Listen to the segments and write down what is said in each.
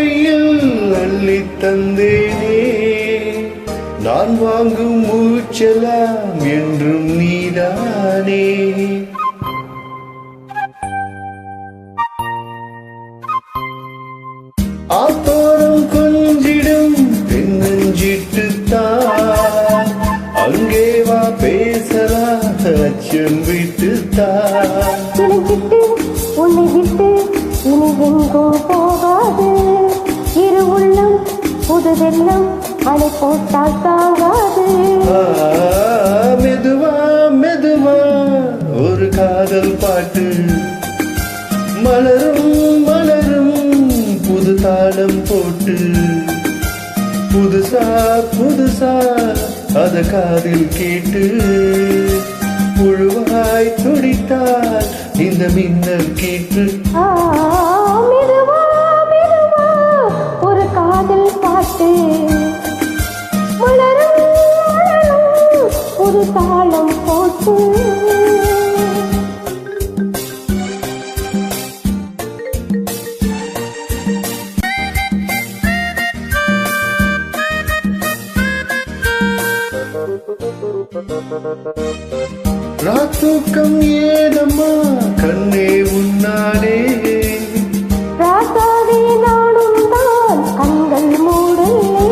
கையில் அள்ளி தந்தேனே நான் வாங்கும் மூச்செல்லாம் என்றும் நீதானே. ஆத்தோரம் கொஞ்சிடும் தென்னஞ்சிட்டுத்தான் அங்கே வா பேசலாம் அச்சம் விட்டுத்தான். உன்னை விட்டு இனி எங்கும் போகாது இரு உள்ளம் புதுதெல்லாம் அணை போட்டால் தாங்காது. மெதுவா மெதுவா ஒரு காதல் பாட்டு மலரும் மலரும் புது தாளம் போட்டு புதுசா புதுசா அத காதில் கேட்டு புழுவாய் துடித்தால் இந்த மின்னல் கேட்டு. மெதுவா மெதுவா ஒரு காதல் பாட்டு மலரும் மலரும் புது தாளம் போட்டு. ராத்தூக்கம் ஏதம்மா கண்ணே உன்னாலே ராசாவே நானும் தான் கண்கள் மூடலே.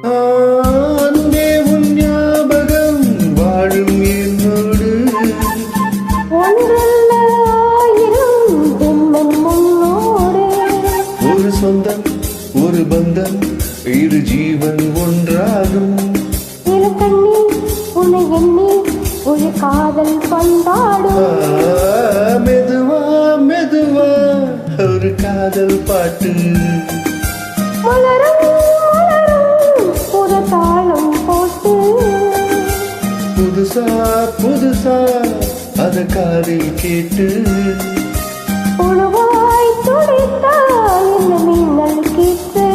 அன்பே உன் ஞாபகம் வாழும் என்னோடு ஒன்றல்ல ஆயிரம் ஜென்மம் முன்னோடு. ஒரு சொந்தம் ஒரு பந்தம் இரு ஜீவன் ஒன்றாகும். இரு கண்ணி உன்னை எண்ணி ஒரு காதல் பந்தாடும். மெதுவா மெதுவா ஒரு காதல் பாட்டு மலரும் மலரும் புது தாளம் போட்டு புதுசா புதுசா அத காதில் கேட்டு புழுவாய் துடித்தால் இந்த மின்னல் கேட்டு.